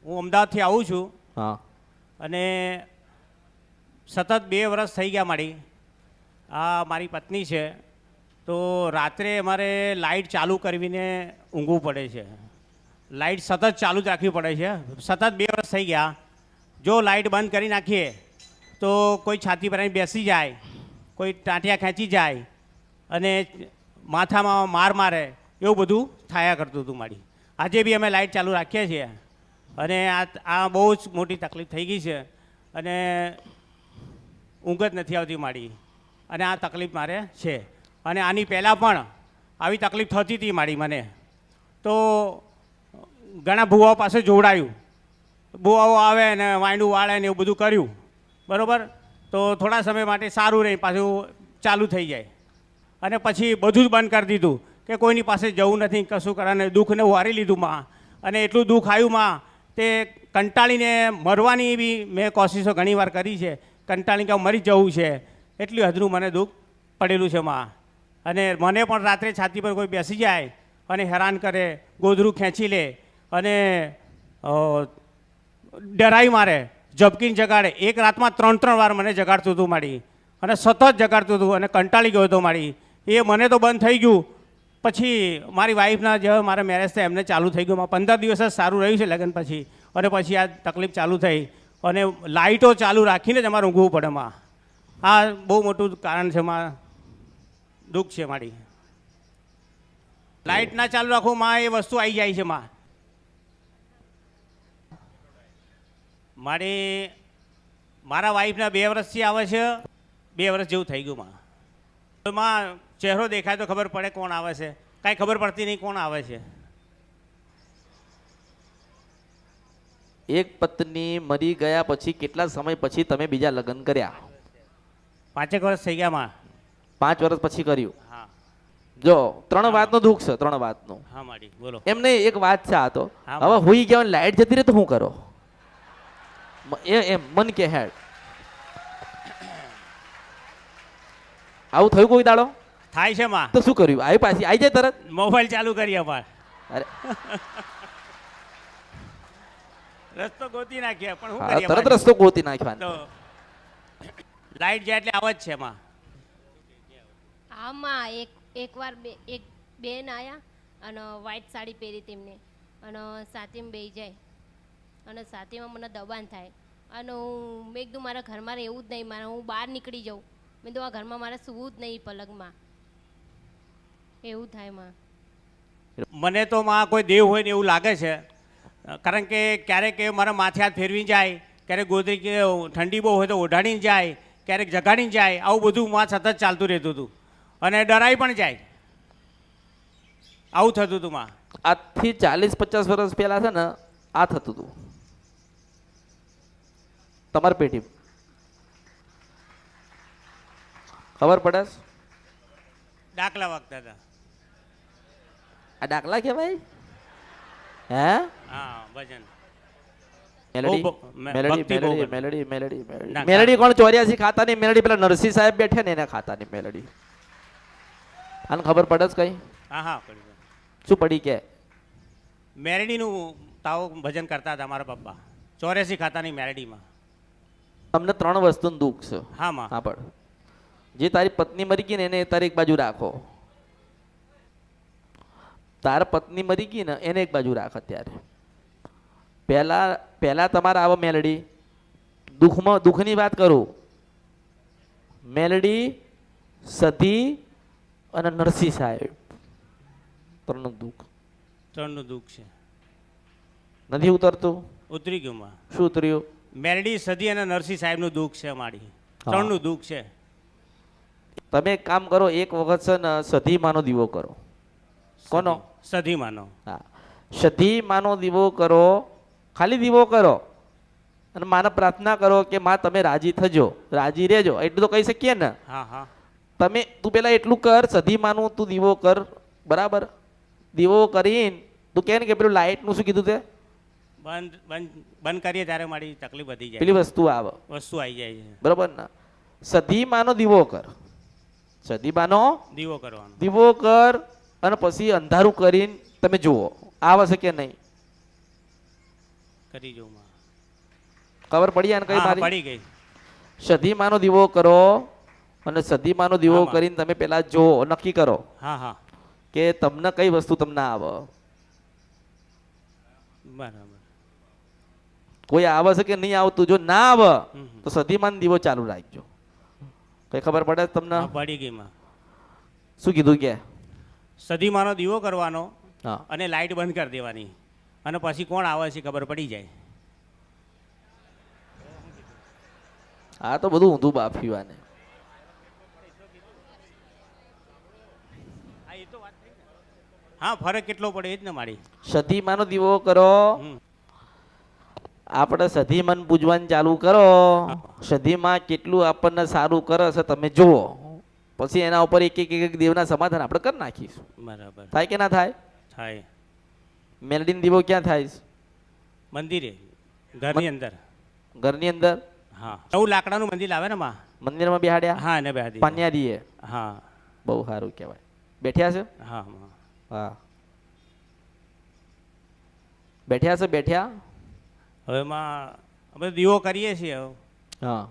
હું અમદાવાદથી આવું છું હા અને સતત 2 વર્ષ થઈ ગયા મારી. આ મારી પત્ની છે, તો રાત્રે અમારે લાઇટ ચાલુ કરવીને ઊંઘવું પડે છે. લાઇટ સતત ચાલુ જ રાખવી પડે છે. સતત 2 વર્ષ થઈ ગયા. જો લાઇટ બંધ કરી નાખીએ તો કોઈ છાતી પર આવીને બેસી જાય, કોઈ ટાંટિયા ખેંચી જાય અને માથામાં માર મારે, એવું બધું થયા કરતું હતું મારી. આજે બી અમે લાઇટ ચાલુ રાખીએ છીએ અને આ બહુ જ મોટી તકલીફ થઈ ગઈ છે અને ઊંઘ જ નથી આવતી મારી. અને આ તકલીફ મારે છે. અને આની પહેલાં પણ આવી તકલીફ થતી હતી મારી મને. તો ઘણા ભુવાઓ પાસે જોડાયું, ભુવાઓ આવે ને વાંયડું વાળે ને એવું બધું કર્યું, બરાબર. તો થોડા સમય માટે સારું રહી, પાછું ચાલુ થઈ જાય અને પછી બધું જ બંધ કરી દીધું કે કોઈની પાસે જવું નથી, કશું કરવાને દુઃખને વારી લીધું માં. અને એટલું દુઃખ આવ્યું માં, તે કંટાળીને મરવાની બી મેં કોશિશો ઘણી વાર કરી છે. કંટાળીને કે મરી જવું છે, એટલી હદનું મને દુઃખ પડેલું છે માં. અને મને પણ રાત્રે છાતી પર કોઈ બેસી જાય અને હેરાન કરે, ગોદરું ખેંચી લે અને ડરાઈ મારે, ઝબકીને જગાડે. એક રાતમાં 3 વાર મને જગાડતું હતું મારી અને સતત જગાડતું હતું અને કંટાળી ગયો હતો મારી. એ મને તો બંધ થઈ ગયું. પછી મારી વાઈફના જે મારા મેરેજ થયા એમને ચાલુ થઈ ગયું. 15 દિવસ જ સારું રહ્યું છે લગ્ન પછી, અને પછી આ તકલીફ ચાલુ થઈ અને લાઇટો ચાલુ રાખીને જ અમારે ઊંઘવું પડે માં. આ બહુ મોટું કારણ છે માં, દુઃખ છે મારી. લાઇટ ના ચાલુ રાખું માં, એ વસ્તુ આવી જાય છે માં. મારા વાઈફના 2 વર્ષથી આવે છે, 2 વર્ષ જેવું થઈ ગયું માં. માં ચહેરો દેખાય તો ખબર પડે કોણ આવે છે, કાંઈ ખબર પડતી નહીં કોણ આવે છે. એક પત્ની મરી ગયા પછી કેટલા સમય પછી તમે બીજા લગ્ન કર્યા? 5 વર્ષ થઈ ગયા માં. 5 વર્ષ પછી કર્યું. હા. જો 3 વાતનું દુઃખ છે, 3 વાતનું. હા માડી બોલો. એમને એક વાત છે આ તો. હા, હવે હુઈ ગયા લાઈટ જતી રહે તો શું કરો? એમ મન કે હેડ આવું થયું કોઈ દાડો? થાય છે માં. તો શું કર્યું? આવી પાછી આવી જાય તરત મોબાઈલ ચાલુ કરી અમારે, અરે રસ્તો ગોતી નાખ્યા પણ શું હા, કરીએ તરત માં? રસ્તો ગોતી નાખવાનો. તો લાઈટ જાય એટલે આવે જ છે માં. આમાં એકવાર એક બેન આયા અને વ્હાઈટ સાડી પહેરી તેમને અને સાથીમાં બેસી જાય અને સાથીમાં મને દબાણ થાય અને મેં કીધું મારા ઘરમાં રહેવું જ નહીં, હું બહાર નીકળી જાઉં. મેં કીધું આ ઘરમાં મારે સૂવું જ નહીં પલંગમાં, એવું થાય માં. મને તો માં કોઈ દેવ હોય ને એવું લાગે છે. કારણ કે ક્યારેક એ મારા માથે હાથ ફેરવી જાય, ક્યારેક ગોદરી કે ઠંડી બહુ હોય તો ઓઢાડીને જાય, ક્યારેક જગાડીને જાય. આવું બધું માં સતત ચાલતું રહેતું હતું અને ડરાઈ પણ જાય. આવું થતું હતું માં. આજથી 40-50 વર્ષ પહેલા છે ને આ થતું હતું તમારી પેઢી. ખબર પડે? દાખલા વાગતા હતા. આ દાખલા કહેવાય? હે હા ભજન. મેલડી બહુ મેલડી ભક્તિ બહુ મેલડી કરે. મેલડી મેલડી ના, મેલડી કોણ? 84 ખાતાની મેલડી. પેલા નરસિંહ સાહેબ બેઠે ને એના ખાતાની મેલડી. આને ખબર પડે છે કઈ? હા હા પડી ગયું. શું પડી કે? મેરડીનું તાવ ભજન કરતા હતા મારા પપ્પા, 84 ખાતાની મેરડીમાં. તમને 3 વસ્તુનું દુઃખ છે. હા માં. હા પણ જે તારી પત્ની મરી ગઈ ને એને તારી એક બાજુ રાખો. તારા પત્ની મરી ગઈ ને એને એક બાજુ રાખ. અત્યારે પહેલા તમારા આવો મેલડી દુઃખની વાત કરું. મેલડી, સતી અને નરસિંહ સાહેબ, 3નું દુઃખ. 3નું દુઃખ છે. નથી ઉતરતું? ઉતરી ગયું માં. શું ઉતર્યું? મેરડી, સદી અને નરસિંહ સાહેબનું દુઃખ છે મારી. હા. 3નું દુઃખ છે. તમે એક કામ કરો, એક વખત છે ને સધી માનો દીવો કરો. કોનો? સધી માનો. હા, સધી માનો દીવો કરો. ખાલી દીવો કરો અને માને પ્રાર્થના કરો કે માં તમે રાજી થજો, રાજી રહેજો. એટલું તો કહી શકીએ ને. હા હા. તું પેલા એટલું કર, સધી માનું તું દીવો કર, બરાબર? દીવો કરીને તું કહે ને કે પેલું લાઇટનું શું કીધું તે? બંધ કરીએ ત્યારે મારી તકલીફ વધી જાય. પેલી વસ્તુ આવે, વસ્તુ આવી જાય છે. બરાબર ને? સધી માનો દીવો કર. સધી માનો દીવો કરવાનો. દીવો કર અને પછી અંધારું કરીને તમે જુઓ આવે છે કે નહીં. કરી જોઉં માં. ખબર પડી આને કઈ હા, મારી? પડી ગઈ. સધીમાનો દીવો કરો અને સધીમાનો દીવો આમાં. કરીને તમે પેલા જો નક્કી કરો હા હા કે તમને કઈ વસ્તુ તમને આવે. બરાબર. કોઈ આવે છે કે નહીં આવતું? જો ના આવે હમ, હમ. તો સધીમાન દીવો ચાલુ રાખજો. કઈ ખબર પડે તમને? હા, પડી ગઈ માં. શું કીધું કે? સધીમાનો દીવો કરવાનો હા, અને લાઇટ બંધ કરી દેવાની અને પછી કોણ આવે છે ખબર પડી જાય. આ તો બધું ઊંધું બાફ્યું આને. હા, ફરક કેટલો પડે એ જ ને મારી. સધીમાનો દીવો કરો. હમ. આપણે સધીમાન પૂજવાનું ચાલુ કરો. સધીમાં કેટલું આપણને સારું કરે છે તમે જુઓ. પછી એના ઉપર એક એક એક દેવના સમાધાન આપણે કરી નાખીશું. બરાબર. થાય કે ના થાય? થાય. મેલડીનો દીવો ક્યાં થાય છે? મંદિરે, ઘરની અંદર. ઘરની અંદર હા, 9 લાકડાનું મંદિર આવે ને માં. મંદિરમાં બેહાડ્યા? હા, એને બેહાડી. પાન્યાદીએ. હા બહુ સારું કહેવાય. બેઠ્યા છે? હા માં. હા, બેઠ્યા છે? બેઠ્યા? હવે માં અમે દીવો કરીએ છીએ હવે. હા,